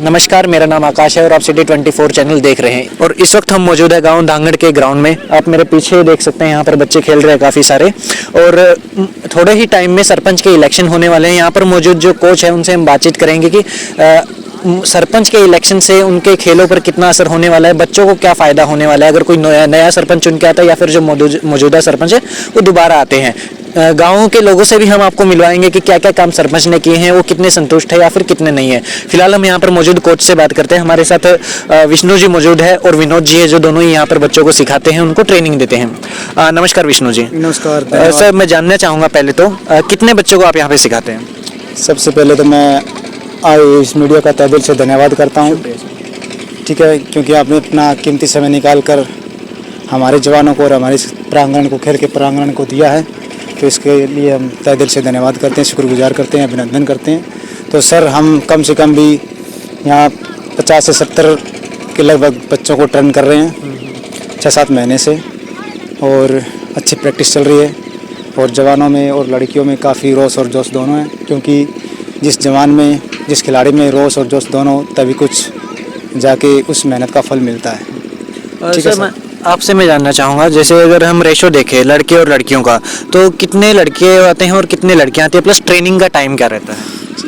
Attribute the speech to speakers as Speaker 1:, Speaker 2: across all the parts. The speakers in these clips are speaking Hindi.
Speaker 1: नमस्कार, मेरा नाम आकाश है और आप सिटी 24 चैनल देख रहे हैं। और इस वक्त हम मौजूद है गांव धांगड़ के ग्राउंड में। आप मेरे पीछे देख सकते हैं, यहाँ पर बच्चे खेल रहे हैं काफ़ी सारे। और थोड़े ही टाइम में सरपंच के इलेक्शन होने वाले हैं। यहाँ पर मौजूद जो कोच है उनसे हम बातचीत करेंगे कि सरपंच के इलेक्शन से उनके खेलों पर कितना असर होने वाला है, बच्चों को क्या फ़ायदा होने वाला है अगर कोई नया सरपंच चुन के आता है या फिर जो मौजूदा सरपंच है वो दोबारा आते हैं। गाँव के लोगों से भी हम आपको मिलवाएंगे कि क्या क्या काम सरपंच ने किए हैं, वो कितने संतुष्ट है या फिर कितने नहीं है। फिलहाल हम यहाँ पर मौजूद कोच से बात करते हैं। हमारे साथ विष्णु जी मौजूद है और विनोद जी है, जो दोनों ही यहाँ पर बच्चों को सिखाते हैं, उनको ट्रेनिंग देते हैं। नमस्कार विष्णु जी।
Speaker 2: नमस्कार
Speaker 1: सर, मैं जानना चाहूँगा पहले तो कितने बच्चों को आप यहाँ पे सिखाते हैं?
Speaker 2: सबसे पहले तो मैं इस मीडिया का तहे दिल से धन्यवाद करता हूँ, ठीक है, क्योंकि आपने अपना कीमती समय निकाल कर हमारे जवानों को और हमारे प्रांगण को, खेल के प्रांगण को दिया है, तो इसके लिए हम तहे दिल से धन्यवाद करते हैं, शुक्रगुजार करते हैं, अभिनंदन करते हैं। तो सर, हम कम से कम भी यहाँ 50 से 70 के लगभग बच्चों को ट्रेन कर रहे हैं 6-7 महीने से, और अच्छी प्रैक्टिस चल रही है। और जवानों में और लड़कियों में काफ़ी रोष और जोश दोनों हैं, क्योंकि जिस जवान में, जिस खिलाड़ी में रोष और जोश दोनों, तभी कुछ जाके उस मेहनत का फल मिलता है। ठीक है सर,
Speaker 1: आपसे मैं जानना चाहूँगा, जैसे अगर हम रेशो देखें लड़के और लड़कियों का, तो कितने लड़के आते हैं और कितने लड़कियाँ आती हैं, प्लस ट्रेनिंग का टाइम क्या रहता है?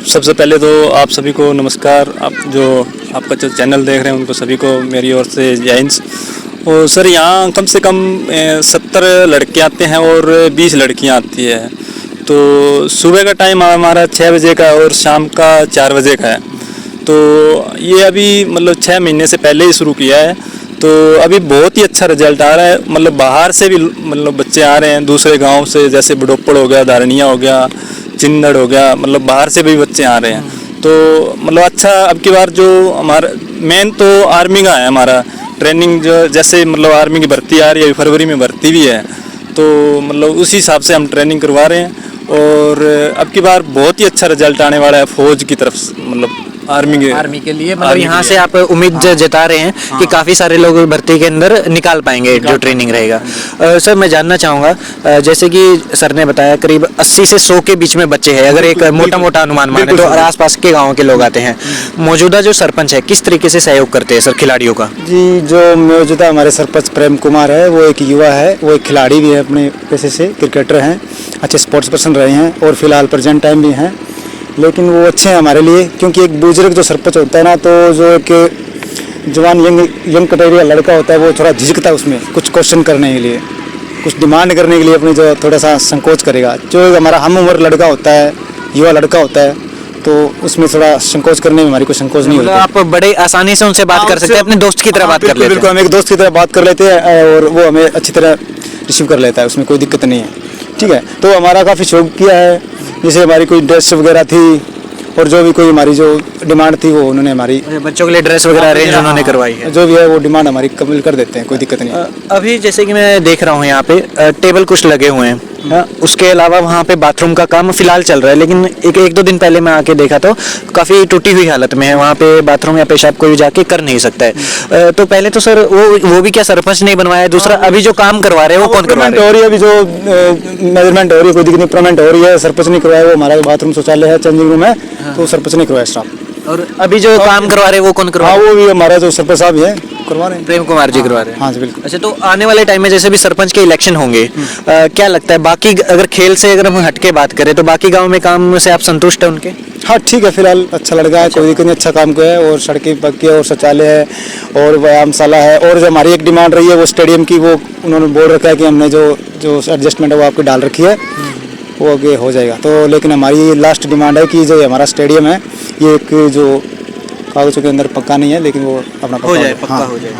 Speaker 3: सबसे पहले तो आप सभी को नमस्कार। आप जो आपका जो चैनल देख रहे हैं उनको सभी को मेरी ओर से जय हिंद। और सर, यहाँ कम से कम 70 लड़के आते हैं और 20 लड़कियाँ आती है। तो सुबह का टाइम हमारा 6 बजे का और शाम का 4 बजे का है। तो ये अभी मतलब 6 महीने से पहले ही शुरू किया है, तो अभी बहुत ही अच्छा रिजल्ट आ रहा है। मतलब बाहर से भी मतलब बच्चे आ रहे हैं, दूसरे गांव से, जैसे बड़ोपड़ हो गया, धारणिया हो गया, चिन्नड़ हो गया, मतलब बाहर से भी बच्चे आ रहे हैं। तो मतलब अच्छा, अब की बार जो हमारा मेन तो आर्मी का है हमारा ट्रेनिंग, जो जैसे मतलब आर्मी की भर्ती आ रही है, फरवरी में भर्ती भी है, तो मतलब उसी हिसाब से हम ट्रेनिंग करवा रहे हैं। और अब की बार बहुत ही अच्छा रिजल्ट आने वाला है फौज की तरफ से, मतलब आर्मी के लिए।
Speaker 1: मतलब यहाँ से आप उम्मीद जता रहे हैं कि काफ़ी सारे लोग भर्ती के अंदर निकाल पाएंगे जो ट्रेनिंग रहेगा। सर, मैं जानना चाहूँगा, जैसे कि सर ने बताया करीब 80 से 100 के बीच में बच्चे हैं, अगर एक मोटा अनुमान माने तो, और आसपास के गाँव के लोग आते हैं। मौजूदा जो सरपंच है किस तरीके से सहयोग करते हैं सर खिलाड़ियों का?
Speaker 2: जी, जो मौजूदा हमारे सरपंच प्रेम कुमार है, वो एक युवा है, वो एक खिलाड़ी भी है, अपने पेशे से क्रिकेटर हैं, अच्छे स्पोर्ट्स पर्सन रहे हैं और फिलहाल प्रेजेंट टाइम भी हैं। लेकिन वो अच्छे हैं हमारे लिए, क्योंकि एक बुजुर्ग जो सरपंच होता है ना, तो जो एक जवान यंग कैटेगरी का लड़का होता है, वो थोड़ा झिझकता है उसमें कुछ क्वेश्चन करने के लिए, कुछ डिमांड करने के लिए अपनी जो थोड़ा सा संकोच करेगा। जो हमारा हम उम्र लड़का होता है, युवा लड़का होता है, तो उसमें थोड़ा संकोच करने में हमारी कोई संकोच नहीं होता।
Speaker 1: आप बड़े आसानी से उनसे बात कर सकते हैं, अपने दोस्त की तरह बात कर लेते हैं।
Speaker 2: बिल्कुल, हम एक दोस्त की तरह बात कर लेते हैं और वो हमें अच्छी तरह रिसीव कर लेता है, उसमें कोई दिक्कत नहीं है। ठीक है, तो हमारा काफ़ी शौक किया है, जैसे हमारी कोई ड्रेस वगैरह थी और जो भी कोई हमारी जो डिमांड थी वो उन्होंने हमारी,
Speaker 1: बच्चों के लिए ड्रेस वगैरह अरेंज उन्होंने करवाई है,
Speaker 2: जो भी है वो डिमांड हमारी कबूल कर देते हैं, कोई दिक्कत नहीं।
Speaker 1: अभी जैसे कि मैं देख रहा हूँ यहाँ पे टेबल कुछ लगे हुए हैं, उसके अलावा वहाँ पे बाथरूम का काम फिलहाल चल रहा है, लेकिन एक दो दिन पहले मैं आके देखा तो काफ़ी टूटी हुई हालत में है, वहाँ पे बाथरूम या पेशाब कोई जाके कर नहीं सकता है। तो पहले तो सर वो भी क्या सरपंच नहीं बनवाया? दूसरा, अभी जो काम करवा रहे हैं वो कौन करवा रहे हैं?
Speaker 2: हो रही है अभी जो मेजरमेंट हो रही है, कोई दिक्कत नहीं, पेमेंट हो रही है, सरपंच नहीं करवाया, वो हमारा बाथरूम शौचालय है, चेंजिंग रूम है, तो सरपंच नहीं करवाया स्टाफ।
Speaker 1: और अभी जो काम करवा रहे हैं वो कौन करवा रहे हैं?
Speaker 2: वो भी हमारा जो सरपंच साहब है करवा रहे हैं,
Speaker 1: प्रेम कुमार जी करवा रहे हैं।
Speaker 2: हाँ जी, बिल्कुल।
Speaker 1: अच्छा, तो आने वाले टाइम में जैसे भी सरपंच के इलेक्शन होंगे, क्या लगता है बाकी, अगर खेल से अगर हम हट के बात करें तो बाकी गांव में काम से आप संतुष्ट हैं उनके?
Speaker 2: हाँ, ठीक है, फिलहाल अच्छा लड़का है, कोई दिक्कत नहीं, अच्छा काम किया है, और सड़कें पक्की है और शौचालय है और व्यायामशाला है। और जो हमारी एक डिमांड रही है वो स्टेडियम की, वो उन्होंने बोल रखा है कि हमने जो एडजस्टमेंट है वो आपकी डाल रखी है, वो आगे हो जाएगा। तो लेकिन हमारी लास्ट डिमांड है कि जो हमारा स्टेडियम है, ये एक जो कागजों के अंदर पक्का नहीं है, लेकिन वो अपना
Speaker 1: हो जाए, पक्का हो जाए।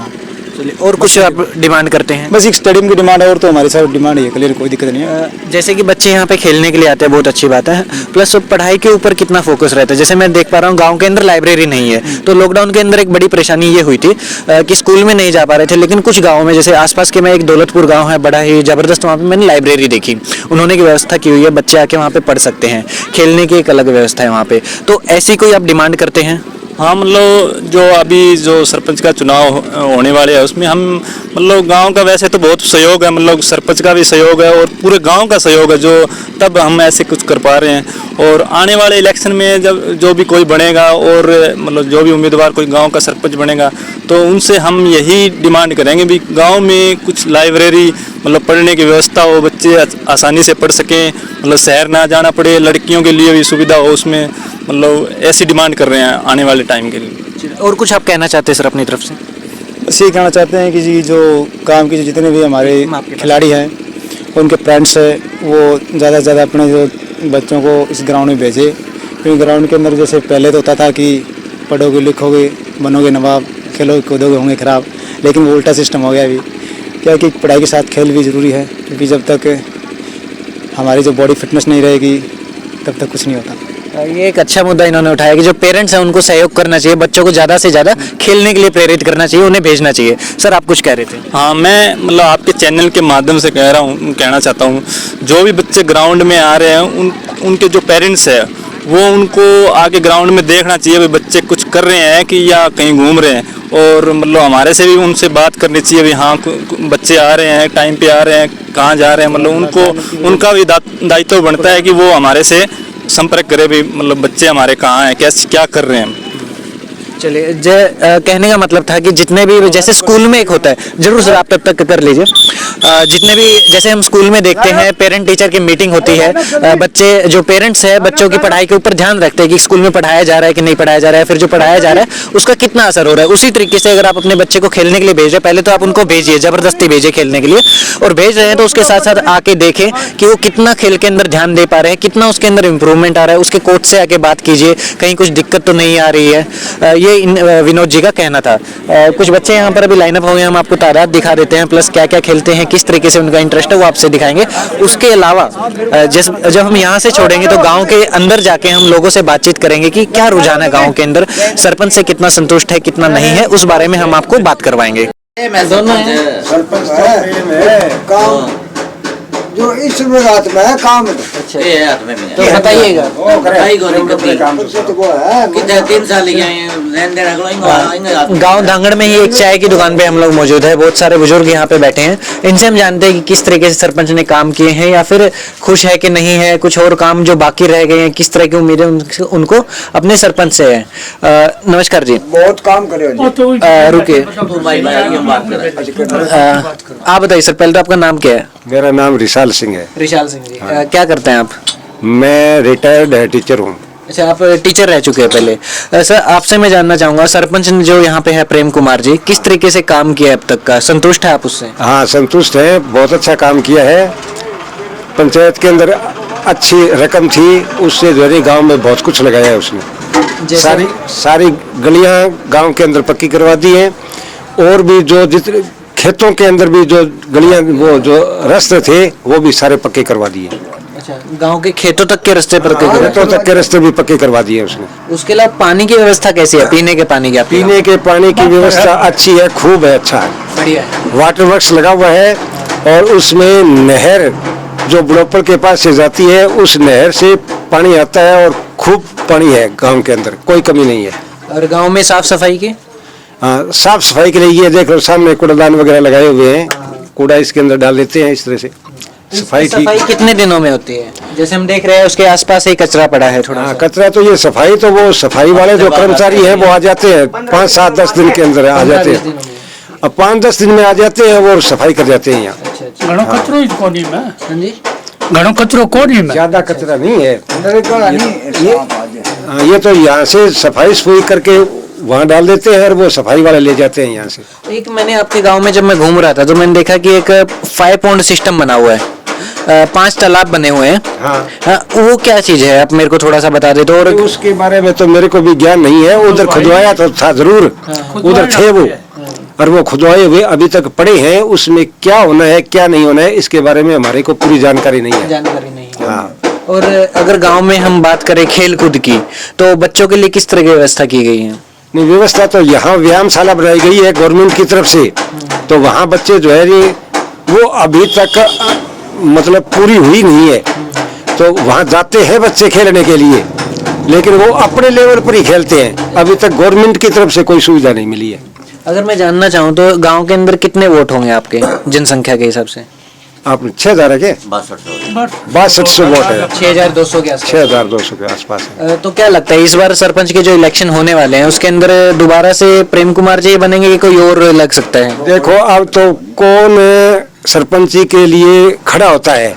Speaker 1: चलिए, और कुछ आप डिमांड करते हैं?
Speaker 2: बस एक स्टेडियम की डिमांड है, और तो हमारी सारी डिमांड है, क्लियर, कोई दिक्कत नहीं है।
Speaker 1: जैसे कि बच्चे यहाँ पे खेलने के लिए आते हैं, बहुत अच्छी बात है, प्लस पढ़ाई के ऊपर कितना फोकस रहता है? जैसे मैं देख पा रहा हूँ गांव के अंदर लाइब्रेरी नहीं है, तो लॉकडाउन के अंदर एक बड़ी परेशानी ये हुई थी कि स्कूल में नहीं जा पा रहे थे, लेकिन कुछ गाँव में, जैसे आसपास के, मैं एक दौलतपुर गाँव है, बड़ा ही जबरदस्त, वहाँ पर मैंने लाइब्रेरी देखी, उन्होंने की व्यवस्था की हुई है, बच्चे आके वहाँ पे पढ़ सकते हैं, खेलने की एक अलग व्यवस्था है वहाँ पे। तो ऐसी कोई आप डिमांड करते हैं?
Speaker 3: हाँ मतलब जो अभी जो सरपंच का चुनाव होने वाले है उसमें हम मतलब गांव का वैसे तो बहुत सहयोग है, मतलब सरपंच का भी सहयोग है और पूरे गांव का सहयोग है, जो तब हम ऐसे कुछ कर पा रहे हैं। और आने वाले इलेक्शन में जब जो भी कोई बनेगा और मतलब जो भी उम्मीदवार कोई गांव का सरपंच बनेगा तो उनसे हम यही डिमांड करेंगे भी गांव में कुछ लाइब्रेरी मतलब पढ़ने की व्यवस्था हो, बच्चे आसानी से पढ़ सकें, मतलब शहर ना जाना पड़े, लड़कियों के लिए भी सुविधा हो उसमें, मतलब ऐसी डिमांड कर रहे हैं आने वाले टाइम के लिए।
Speaker 1: और कुछ आप कहना चाहते हैं सर अपनी तरफ से?
Speaker 2: बस ये कहना चाहते हैं कि जी जो काम की जितने भी हमारे खिलाड़ी हैं उनके पेरेंट्स है वो ज़्यादा से ज़्यादा अपने जो बच्चों को इस ग्राउंड में भेजे, क्योंकि ग्राउंड के अंदर जैसे पहले तो होता था कि पढ़ोगे लिखोगे बनोगे नवाब, खेलोगे कूदोगे होंगे खराब, लेकिन वो उल्टा सिस्टम हो गया अभी। क्या कि पढ़ाई के साथ खेल भी ज़रूरी है, क्योंकि जब तक हमारी जो बॉडी फिटनेस नहीं रहेगी तब तक कुछ नहीं होता।
Speaker 1: ये एक अच्छा मुद्दा इन्होंने उठाया कि जो पेरेंट्स हैं उनको सहयोग करना चाहिए, बच्चों को ज़्यादा से ज़्यादा खेलने के लिए प्रेरित करना चाहिए, उन्हें भेजना चाहिए। सर आप कुछ कह रहे थे?
Speaker 3: हाँ, मैं मतलब आपके चैनल के माध्यम से कहना चाहता हूँ जो भी बच्चे ग्राउंड में आ रहे हैं उनके जो पेरेंट्स है वो उनको आगे ग्राउंड में देखना चाहिए भी बच्चे कुछ कर रहे हैं कि या कहीं घूम रहे हैं, और मतलब हमारे से भी उनसे बात करनी चाहिए भी हाँ बच्चे आ रहे हैं, टाइम पे आ रहे हैं, कहाँ जा रहे हैं, मतलब उनको उनका भी दायित्व बनता है कि वो हमारे से संपर्क करे भी मतलब बच्चे हमारे कहाँ हैं, कैसे क्या कर रहे हैं।
Speaker 1: चलिए कहने का मतलब था कि जितने भी जैसे स्कूल में एक होता है, जरूर सर आप तब तक कर लीजिए, जितने भी जैसे हम स्कूल में देखते हैं पेरेंट टीचर की मीटिंग होती है, बच्चे जो पेरेंट्स हैं बच्चों की पढ़ाई के ऊपर ध्यान रखते हैं कि स्कूल में पढ़ाया जा रहा है कि नहीं पढ़ाया जा रहा है, फिर जो पढ़ाया जा रहा है उसका कितना असर हो रहा है। उसी तरीके से अगर आप अपने बच्चे को खेलने के लिए भेज रहे हैं, पहले तो आप उनको भेजिए, जबरदस्ती भेजिए खेलने के लिए, और भेज रहे हैं तो उसके साथ साथ आके देखें कि वो कितना खेल के अंदर ध्यान दे पा रहे हैं, कितना उसके अंदर इंप्रूवमेंट आ रहा है, उसके कोच से आके बात कीजिए कहीं कुछ दिक्कत तो नहीं आ रही है। ये विनोद जी का कहना था। कुछ बच्चे यहाँ पर अभी लाइनअप हो गए, हम आपको तादाद दिखा देते हैं, प्लस क्या क्या खेलते हैं, किस तरीके से उनका इंटरेस्ट है वो आपसे दिखाएंगे। उसके अलावा जब हम यहाँ से छोड़ेंगे तो गांव के अंदर जाके हम लोगों से बातचीत करेंगे कि क्या रुझान है गांव के अंदर, सरपंच से कितना संतुष्ट है कितना नहीं है, उस बारे में हम आपको बात करवाएंगे।
Speaker 4: दोनों सरपंच काम जो इस रात में है काम
Speaker 5: अच्छा ये हाथ में भी
Speaker 1: तो बताइएगा।
Speaker 5: कितने 3 साल लेन देन
Speaker 1: गांव धांगड़ में ही एक चाय की दुकान पे हम लोग मौजूद है, बहुत सारे बुजुर्ग यहाँ पे बैठे हैं, इनसे हम जानते हैं कि किस तरीके से सरपंच ने काम किए हैं या फिर खुश है कि नहीं है, कुछ और काम जो बाकी रह गए हैं, किस तरह की उम्मीदें उनको अपने सरपंच से है। नमस्कार जी।
Speaker 4: बहुत काम करे
Speaker 1: रुकिए, आप बताइए सर, पहले तो आपका नाम क्या है?
Speaker 6: मेरा नाम रिशाल सिंह है।
Speaker 1: रिशाल सिंह जी। क्या करते हैं आप?
Speaker 6: मैं रिटायर्ड है टीचर हूँ।
Speaker 1: अच्छा, आप टीचर रह चुके हैं पहले। सर आपसे मैं जानना चाहूंगा, सरपंच जो यहाँ पे है प्रेम कुमार जी, किस तरीके से काम किया है अब तक का, संतुष्ट है आप उससे?
Speaker 6: हाँ संतुष्ट है, बहुत अच्छा काम किया है। पंचायत के अंदर अच्छी रकम थी, उससे जो है गाँव में बहुत कुछ लगाया है उसने। सारी गलियाँ गाँव के अंदर पक्की करवा दी है, और भी जो जितने खेतों के अंदर भी जो गलियां वो जो रास्ते थे वो भी सारे पक्के करवा दिए।
Speaker 1: अच्छा, गांव के खेतों तक के रास्ते पर
Speaker 6: खेतों तक के रास्ते भी पक्के करवा दिए उसने।
Speaker 1: उसके अलावा पानी की व्यवस्था कैसी है? पीने के पानी की?
Speaker 6: पीने के पानी की व्यवस्था अच्छी है, खूब है, अच्छा है,
Speaker 1: बढ़िया है।
Speaker 6: वाटर वर्क्स लगा हुआ है, और उसमें नहर जो ब्लॉपर के पास से जाती है उस नहर से पानी आता है, और खूब पानी है गाँव के अंदर, कोई कमी नहीं है।
Speaker 1: और गाँव में साफ सफाई की?
Speaker 6: साफ सफाई के लिए ये देख लो सामने कूड़ादान वगैरह लगाए हुए हैं, कूड़ा इसके अंदर डाल देते हैं, इस तरह से सफाई
Speaker 1: कितने दिनों में होती है? जैसे हम देख रहे हैं उसके आसपास ही कचरा पड़ा है थोड़ा।
Speaker 6: कचरा तो ये सफाई तो वो सफाई वाले जो कर्मचारी हैं वो आ जाते हैं 5, 7, 10 दिन के अंदर आ जाते हैं, अब 5, 10 दिन में आ जाते हैं वो सफाई कर जाते हैं यहाँ।
Speaker 7: घणो कचरो कोनी में,
Speaker 6: ज्यादा कचरा नहीं है ये तो यहाँ से सफाई सफाई करके वहाँ डाल देते हैं और वो सफाई वाले ले जाते हैं यहाँ से।
Speaker 1: एक मैंने आपके गांव में जब मैं घूम रहा था तो मैंने देखा कि एक 5 पॉइंट सिस्टम बना हुआ है, 5 तालाब बने हुए हैं। हाँ, वो क्या चीज है आप मेरे को थोड़ा सा बता दे तो। और
Speaker 6: उसके बारे में तो मेरे को भी ज्ञान नहीं है, उधर खुदवाया तो था जरूर, उधर थे वो, और वो खुदवाए हुए अभी तक पड़े हैं, उसमें क्या होना है क्या नहीं होना है इसके बारे में हमारे को पूरी जानकारी नहीं है। हाँ।
Speaker 1: और अगर गांव में हम बात करें खेल कूद की तो बच्चों के लिए किस तरह की व्यवस्था की गई है?
Speaker 6: नहीं, व्यवस्था तो यहाँ व्यायामशाला बनाई गई है गवर्नमेंट की तरफ से, तो वहाँ बच्चे जो है वो अभी तक मतलब पूरी हुई नहीं है, तो वहाँ जाते हैं बच्चे खेलने के लिए, लेकिन वो अपने लेवल पर ही खेलते हैं। अभी तक गवर्नमेंट की तरफ से कोई सुविधा नहीं मिली है।
Speaker 1: अगर मैं जानना चाहूँ तो गांव के अंदर कितने वोट होंगे आपके जनसंख्या के हिसाब से?
Speaker 6: आपने 6,000 है क्या? 6200 वोट है।
Speaker 1: 6200 के आसपास।
Speaker 6: 6,200 के आसपास है।
Speaker 1: तो क्या लगता है इस बार सरपंच के जो इलेक्शन होने वाले हैं उसके अंदर दोबारा से प्रेम कुमार जी बनेंगे कि कोई और लग सकता है?
Speaker 6: देखो अब तो कौन सरपंची के लिए खड़ा होता है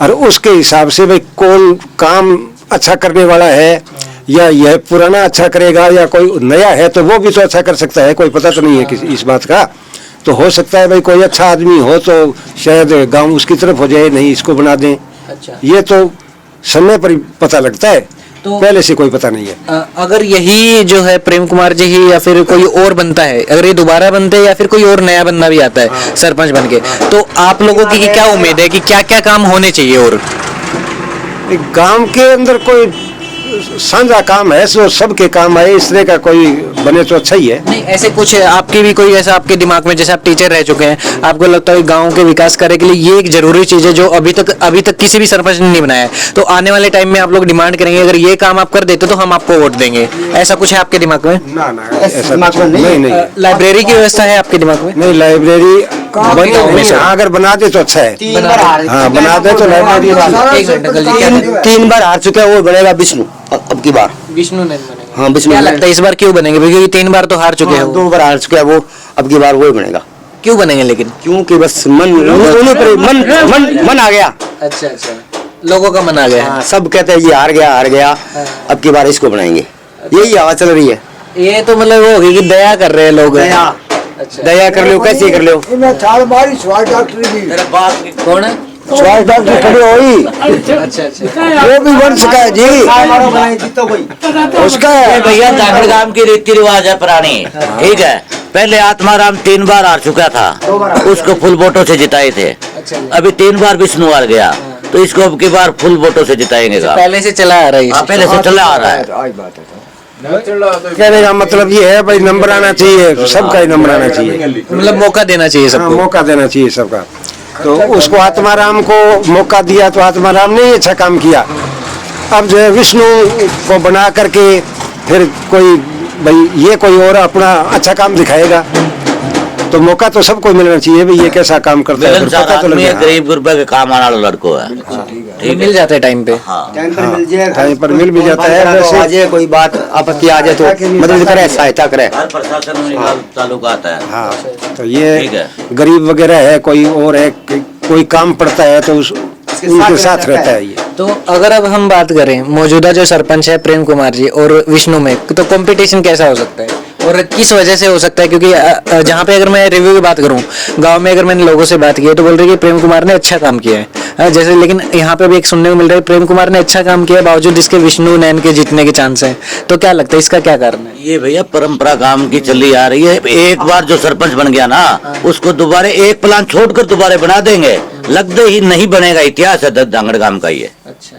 Speaker 6: और उसके हिसाब से भाई कौन काम अच्छा करने वाला है या यह पुराना अच्छा करेगा या कोई नया है तो वो भी तो अच्छा कर सकता है। कोई पता तो नहीं है किसी इस बात का। तो हो सकता है भाई कोई अच्छा आदमी हो तो शायद गांव उसकी तरफ हो जाए, नहीं इसको बना दें।
Speaker 1: अच्छा।
Speaker 6: ये तो समय पर ही पता लगता है,
Speaker 1: तो
Speaker 6: पहले से कोई पता नहीं है।
Speaker 1: अगर यही जो है प्रेम कुमार जी ही या फिर कोई और बनता है, अगर ये दोबारा बनते हैं या फिर कोई और नया बंदा भी आता है सरपंच बन के, तो आप लोगों की क्या उम्मीद है कि क्या क्या काम होने चाहिए? और
Speaker 6: गांव के अंदर कोई साझा काम है जो सबके काम आए, इस तरह का कोई बने तो अच्छा ही है।
Speaker 1: नहीं ऐसे कुछ है आपकी भी कोई ऐसा आपके दिमाग में, जैसे आप टीचर रह चुके हैं, आपको लगता है गांव के विकास करने के लिए ये एक जरूरी चीज है जो अभी तक किसी भी सरपंच ने नहीं बनाया है, तो आने वाले टाइम में आप लोग डिमांड करेंगे अगर ये काम आप कर देते तो हम आपको वोट देंगे, ऐसा कुछ है आपके दिमाग में?
Speaker 6: ना ऐसा नहीं।
Speaker 1: लाइब्रेरी की व्यवस्था है आपके दिमाग में?
Speaker 6: नहीं, लाइब्रेरी अगर बना दे तो अच्छा है। हाँ बना दे तो लाइब्रेरी।
Speaker 1: एक मिनट अंकल जी, क्या
Speaker 8: 3 बार हार चुका है, वो बनेगा विष्णु अब की बार।
Speaker 1: विष्णु नहीं बनेगा?
Speaker 8: हाँ विष्णु।
Speaker 1: क्या लगता है इस बार क्यों बनेंगे? क्योंकि 3 बार तो हार चुके हैं वो।
Speaker 8: 2 बार हार चुका है वो, अब की बार वही बनेगा।
Speaker 1: क्यों बनेंगे लेकिन?
Speaker 8: क्योंकि बस मन आ गया।
Speaker 1: अच्छा, लोगों का मन आ गया है।
Speaker 8: हाँ, सब कहते हैं ये हार गया, अब की बार इसको बनाएंगे, यही हवा चल रही है।
Speaker 1: ये तो मतलब वो होगी कि दया कर रहे हैं लोग। अच्छा।
Speaker 8: दया कर लो, कैसे कर लो।
Speaker 4: इनमें छाल मारी स्वास्थ्य डॉक्टर भी।
Speaker 1: कौन है?
Speaker 4: स्वास्थ्य डॉक्टर खड़े हुई,
Speaker 1: अच्छा।
Speaker 4: वो भी बन सका है जी। उसका
Speaker 5: ये भैया धागड़ गांव की रीति रिवाज है पुरानी, ठीक है। पहले आत्माराम 3 बार हार चुका था, उसको फुल वोटों से जिताए थे। अभी 3 बार विष्णु हार गया, तो इसको अब की बार फुल वोटों से जिताएंगे।
Speaker 1: पहले से चला आ रहा है ये।
Speaker 5: पहले से चला आ रहा है।
Speaker 6: कहने का मतलब ये है भाई नंबर आना चाहिए, सबका ही नंबर आना चाहिए,
Speaker 1: मतलब मौका देना चाहिए
Speaker 6: हाँ,
Speaker 1: सबको।
Speaker 6: मौका देना चाहिए सबका। तो उसको आत्माराम को मौका दिया तो आत्माराम ने अच्छा काम किया। अब जो है विष्णु को बना करके फिर कोई भाई ये कोई और अपना अच्छा काम दिखाएगा, तो मौका तो सबको मिलना चाहिए भाई ये कैसा काम करता है, पता तो लगे।
Speaker 5: गरीब गुरबा के काम आने वाला लड़को है,
Speaker 1: ये मिल जाता है टाइम पे।
Speaker 6: टाइम पर मिल भी जाता है। वैसे
Speaker 8: कोई बात आपत्ति आ जाए तो मदद करे, सहायता करे।
Speaker 5: हर प्रशासन में ताल्लुका आता है।
Speaker 6: हाँ तो ये
Speaker 5: ठीक है।
Speaker 6: गरीब वगैरह है, कोई और है, कोई काम पड़ता है तो उनके साथ रहता है ये।
Speaker 1: तो अगर अब हम बात करें मौजूदा जो सरपंच है प्रेम कुमार जी और विष्णु में, तो कंपटीशन कैसा हो सकता है और किस वजह से हो सकता है? क्योंकि जहाँ पे अगर मैं रिव्यू की बात करूँ, गांव में अगर मैंने लोगों से बात की है तो बोल रहे हैं कि प्रेम कुमार ने अच्छा काम किया है, जैसे, लेकिन यहाँ पे भी एक सुनने को मिल रहा है प्रेम कुमार ने अच्छा काम किया बावजूद इसके विष्णु नैन के जीतने के चांस हैं, तो क्या लगता है इसका क्या कारण है?
Speaker 5: ये भैया परंपरा काम की चली आ रही है। एक बार जो सरपंच बन गया ना, उसको दोबारा एक प्लान छोड़कर दोबारा बना देंगे, लगते ही नहीं बनेगा। इतिहास है धांगड़ गांव का ये।
Speaker 1: अच्छा।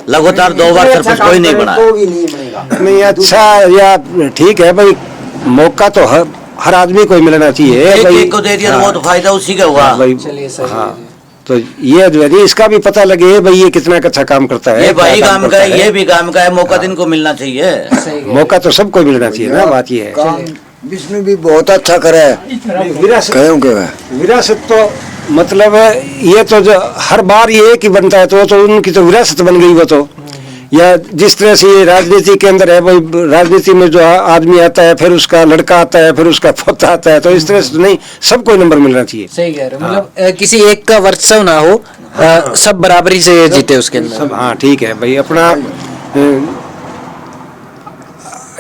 Speaker 5: लगातार 2 बार सरपंच कोई नहीं बना।
Speaker 6: नहीं अच्छा या ठीक है भाई, मौका तो हर आदमी को मिलना चाहिए
Speaker 5: एक को दे दिया तो वो तो फायदा उसी का हुआ
Speaker 6: भाई। हाँ तो ये जो है इसका भी पता लगे भाई ये कितना अच्छा काम करता है।
Speaker 5: ये भाई काम का है, ये भी काम का है, मौका इनको मिलना चाहिए।
Speaker 6: मौका तो सबको मिलना चाहिए ना, बात ये है।
Speaker 4: काम विष्णु भी बहुत अच्छा करे है।
Speaker 6: विरासत तो मतलब ये तो जो हर बार ये एक ही बनता है तो उनकी तो विरासत बन गई वो तो। या जिस तरह से ये राजनीति के अंदर है भाई, राजनीति में जो आदमी आता है फिर उसका लड़का आता है फिर उसका पोता आता है, तो इस तरह से नहीं सबको नंबर मिलना चाहिए।
Speaker 1: सही कह रहे हो, मतलब किसी एक का वर्चस्व ना हो, सब बराबरी से जीते उसके अंदर
Speaker 6: सब। हाँ ठीक है भाई, अपना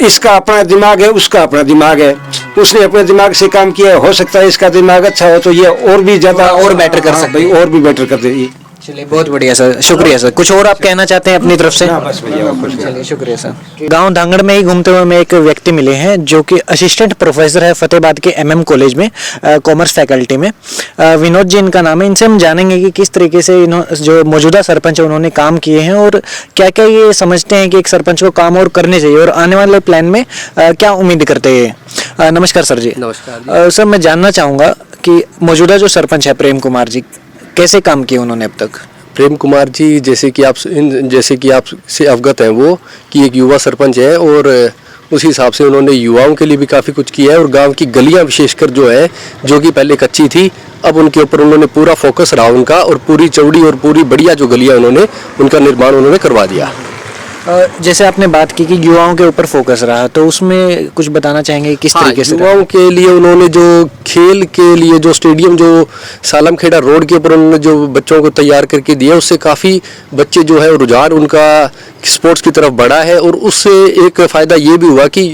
Speaker 6: इसका अपना दिमाग है, उसका अपना दिमाग है, उसने अपने दिमाग से काम किया, हो सकता है इसका दिमाग अच्छा हो तो ये और भी ज्यादा
Speaker 1: और बेटर कर सकते
Speaker 6: भाई, और भी बेटर कर दे।
Speaker 1: चलिए बहुत बढ़िया सर, शुक्रिया सर। कुछ और आप कहना चाहते हैं अपनी तरफ से?
Speaker 6: बस भैया
Speaker 1: चलिए शुक्रिया सर। गांव धांगड़ में ही घूमते हुए हमें एक व्यक्ति मिले हैं जो कि असिस्टेंट प्रोफेसर है फतेहाबाद के MM कॉलेज में, कॉमर्स फैकल्टी में। विनोद जी इनका नाम है। इनसे हम जानेंगे कि किस तरीके से जो मौजूदा सरपंच है उन्होंने काम किए हैं और क्या क्या ये समझते हैं कि एक सरपंच को काम और करने चाहिए और आने वाले प्लान में क्या उम्मीद करते हैं। नमस्कार सर जी।
Speaker 9: नमस्कार
Speaker 1: सर मैं जानना चाहूँगा कि मौजूदा जो सरपंच है प्रेम कुमार जी, कैसे काम किए उन्होंने अब तक?
Speaker 9: प्रेम कुमार जी जैसे कि आप से अवगत हैं वो कि एक युवा सरपंच है और उस हिसाब से उन्होंने युवाओं के लिए भी काफ़ी कुछ किया है और गांव की गलियां विशेषकर जो है जो कि पहले कच्ची थी अब उनके ऊपर उन्होंने पूरा फोकस रहा उनका और पूरी चौड़ी और पूरी बढ़िया जो गलियां उनका निर्माण उन्होंने करवा दिया।
Speaker 1: जैसे आपने बात की कि युवाओं के ऊपर फोकस रहा तो उसमें कुछ बताना चाहेंगे किस तरीके से?
Speaker 9: युवाओं के लिए उन्होंने जो खेल के लिए जो स्टेडियम जो सालमखेड़ा रोड के ऊपर उन्होंने जो बच्चों को तैयार करके दिया उससे काफ़ी बच्चे जो है रुझान उनका स्पोर्ट्स की तरफ बढ़ा है और उससे एक फ़ायदा ये भी हुआ कि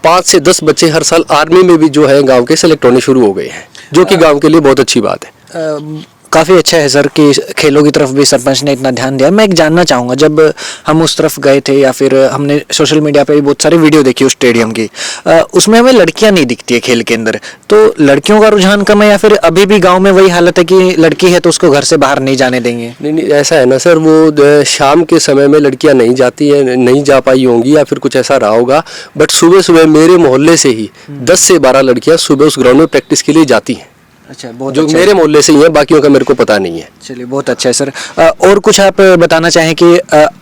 Speaker 9: 5 से 10 बच्चे हर साल आर्मी में भी जो है गाँव के सेलेक्ट होने शुरू हो गए हैं जो कि गाँव के लिए बहुत अच्छी बात है।
Speaker 1: काफ़ी अच्छा है सर कि खेलों की तरफ भी सरपंच ने इतना ध्यान दिया। मैं एक जानना चाहूँगा, जब हम उस तरफ गए थे या फिर हमने सोशल मीडिया पे भी बहुत सारे वीडियो देखी उस स्टेडियम की, उसमें हमें लड़कियां नहीं दिखती है खेल के अंदर, तो लड़कियों का रुझान कम है या फिर अभी भी गांव में वही हालत है कि लड़की है तो उसको घर से बाहर नहीं जाने देंगे?
Speaker 9: नहीं ऐसा है ना सर, वो शाम के समय में लड़कियां नहीं जाती हैं, नहीं जा पाई होंगी या फिर कुछ ऐसा रहा होगा, बट सुबह सुबह मेरे मोहल्ले से ही 10 से 12 लड़कियां सुबह उस ग्राउंड में प्रैक्टिस के लिए जाती हैं।
Speaker 1: अच्छा, बहुत
Speaker 9: जो
Speaker 1: अच्छा
Speaker 9: मेरे मोहल्ले से ही है, बाकियों का मेरे को पता नहीं है।
Speaker 1: चलिए बहुत अच्छा है सर। और कुछ आप बताना चाहें कि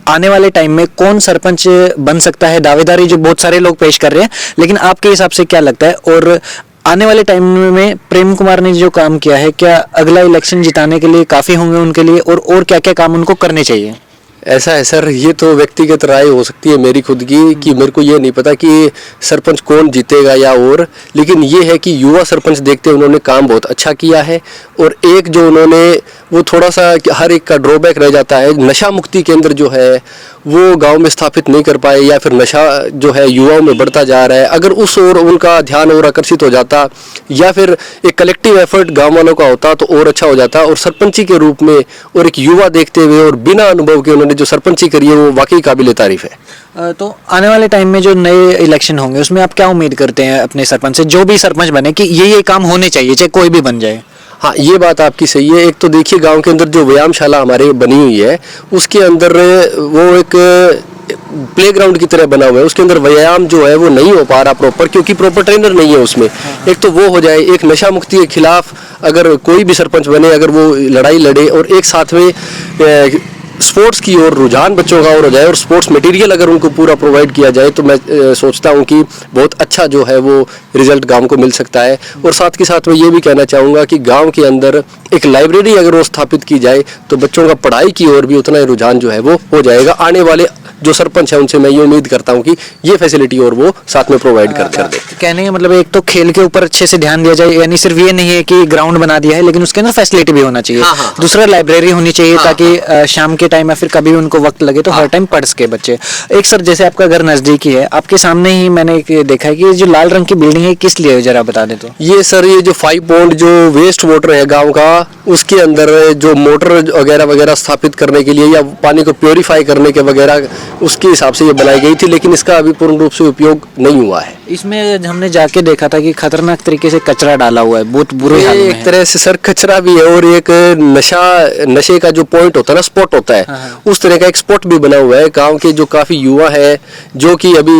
Speaker 1: आने वाले टाइम में कौन सरपंच बन सकता है? दावेदारी जो बहुत सारे लोग पेश कर रहे हैं, लेकिन आपके हिसाब से क्या लगता है? और आने वाले टाइम में प्रेम कुमार ने जो काम किया है, क्या अगला इलेक्शन जिताने के लिए काफ़ी होंगे उनके लिए, और क्या क्या काम उनको करने चाहिए?
Speaker 9: ऐसा है सर, ये तो व्यक्तिगत राय हो सकती है मेरी खुद की कि मेरे को ये नहीं पता कि सरपंच कौन जीतेगा या और, लेकिन ये है कि युवा सरपंच देखते उन्होंने काम बहुत अच्छा किया है। और एक जो उन्होंने वो थोड़ा सा हर एक का ड्रॉबैक रह जाता है, नशा मुक्ति केंद्र जो है वो गांव में स्थापित नहीं कर पाए या फिर नशा जो है युवाओं में बढ़ता जा रहा है। अगर उस ओर उनका ध्यान और आकर्षित हो जाता या फिर एक कलेक्टिव एफर्ट गांव वालों का होता तो और अच्छा हो जाता। और सरपंची के रूप में और एक युवा देखते हुए और बिना अनुभव के उन्होंने जो सरपंची करी है वो वाकई काबिल तारीफ है।
Speaker 1: तो आने वाले टाइम में जो नए इलेक्शन होंगे उसमें आप क्या उम्मीद करते हैं अपने सरपंच से, जो भी सरपंच बने, कि ये काम होने चाहिए चाहे कोई भी बन जाए?
Speaker 9: हाँ, ये बात आपकी सही है। एक तो देखिए गांव के अंदर जो व्यायामशाला हमारे बनी हुई है उसके अंदर वो एक प्लेग्राउंड की तरह बना हुआ है, उसके अंदर व्यायाम जो है वो नहीं हो पा रहा प्रॉपर, क्योंकि प्रॉपर ट्रेनर नहीं है उसमें। एक तो वो हो जाए, एक नशा मुक्ति के खिलाफ अगर कोई भी सरपंच बने, अगर वो लड़ाई लड़े और एक साथ में स्पोर्ट्स की ओर रुझान बच्चों का और हो जाए और स्पोर्ट्स मटेरियल अगर उनको पूरा प्रोवाइड किया जाए तो मैं सोचता हूं कि बहुत अच्छा जो है वो रिजल्ट गांव को मिल सकता है। और साथ के साथ मैं ये भी कहना चाहूँगा कि गांव के अंदर एक लाइब्रेरी अगर वो स्थापित की जाए तो बच्चों का पढ़ाई की ओर भी उतना ही रुझान जो है वो हो जाएगा। आने वाले जो सरपंच है उनसे मैं ये उम्मीद करता हूँ कि ये फैसिलिटी और वो साथ में प्रोवाइड कर दे।
Speaker 1: कहने का मतलब एक तो खेल के ऊपर अच्छे से ध्यान दिया जाए, यानी सिर्फ ये नहीं है कि ग्राउंड बना दिया है, लेकिन उसके अंदर फैसिलिटी भी होना चाहिए। दूसरा लाइब्रेरी होनी चाहिए ताकि शाम के टाइम या फिर कभी उनको वक्त लगे तो हर टाइम पढ़ सके बच्चे। एक सर, जैसे आपका घर नजदीकी है, आपके सामने ही मैंने देखा है कि जो लाल रंग की बिल्डिंग है किस लिए, जरा बता दे तो।
Speaker 9: ये सर, ये जो 5 पॉइंट जो वेस्ट वाटर है गाँव का, उसके अंदर जो मोटर वगैरह वगैरह स्थापित करने के लिए या पानी को प्योरीफाई करने के वगैरह उसके हिसाब से ये बनाई गई थी, लेकिन इसका अभी पूर्ण रूप से उपयोग नहीं हुआ है।
Speaker 1: इसमें हमने जाके देखा था कि खतरनाक तरीके से कचरा डाला हुआ है, बहुत बुरे हाल में
Speaker 9: एक तरह से सर कचरा भी है और एक नशे का जो पॉइंट होता है ना, स्पॉट होता है, उस तरह का एक स्पॉट भी बना हुआ है। गांव के जो काफी युवा है जो कि अभी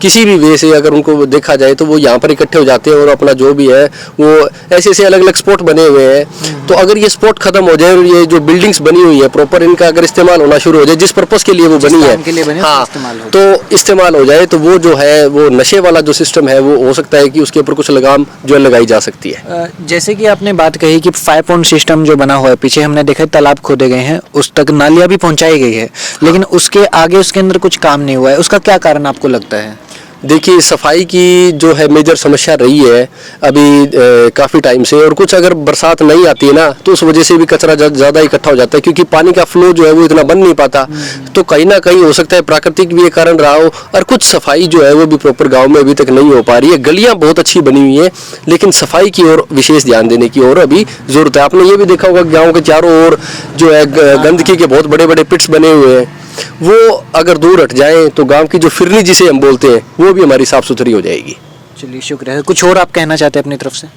Speaker 9: किसी भी वे से अगर उनको देखा जाए तो वो यहाँ पर इकट्ठे हो जाते हैं और अपना जो भी है वो ऐसे ऐसे अलग अलग स्पॉट बने हुए हैं। तो अगर ये स्पॉट खत्म हो जाए और ये जो बिल्डिंग्स बनी हुई है प्रॉपर, इनका अगर इस्तेमाल होना शुरू हो जाए जिस पर्पस के लिए वो बनी है, हाँ, तो इस्तेमाल हो जाए तो वो जो है वो नशे वाला जो सिस्टम है वो हो सकता है कि उसके ऊपर कुछ लगाम जो है लगाई जा सकती है।
Speaker 1: जैसे कि आपने बात कही कि 5 पॉइंट सिस्टम जो बना हुआ है, पीछे हमने देखा तालाब खोदे गए हैं, उस तक नालियां भी पहुंचाई गई है, लेकिन उसके आगे उसके अंदर कुछ काम नहीं हुआ है। उसका क्या कारण आपको लगता है?
Speaker 9: देखिए, सफाई की जो है मेजर समस्या रही है अभी काफ़ी टाइम से, और कुछ अगर बरसात नहीं आती है ना तो उस वजह से भी कचरा ज़्यादा इकट्ठा हो जाता है, क्योंकि पानी का फ्लो जो है वो इतना बन नहीं पाता। तो कहीं ना कहीं हो सकता है प्राकृतिक भी एक कारण रहा हो, और कुछ सफाई जो है वो भी प्रॉपर गांव में अभी तक नहीं हो पा रही है। गलियां बहुत अच्छी बनी हुई हैं, लेकिन सफाई की ओर विशेष ध्यान देने की ओर अभी जरूरत है। आपने ये भी देखा होगा गाँव के चारों ओर जो है गंदगी के बहुत बड़े बड़े पिट्स बने हुए हैं, वो अगर दूर हट जाएं तो गांव की जो फिरनी जिसे हम बोलते हैं वो भी हमारी साफ सुथरी हो जाएगी।
Speaker 1: चलिए, शुक्रिया। कुछ और आप कहना चाहते हैं अपनी तरफ से?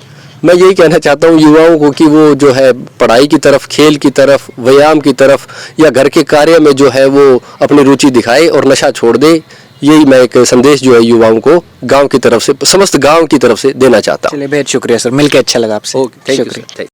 Speaker 9: मैं यही कहना चाहता हूँ युवाओं को कि वो जो है पढ़ाई की तरफ, खेल की तरफ, व्यायाम की तरफ या घर के कार्य में जो है वो अपनी रुचि दिखाए और नशा छोड़ दे। यही मैं एक संदेश जो है युवाओं को गांव की तरफ से, समस्त गांव की तरफ से देना चाहता हूँ।
Speaker 1: चलिए, बेहद शुक्रिया सर, मिलकर अच्छा लगा आपसे।
Speaker 9: Okay, thank you.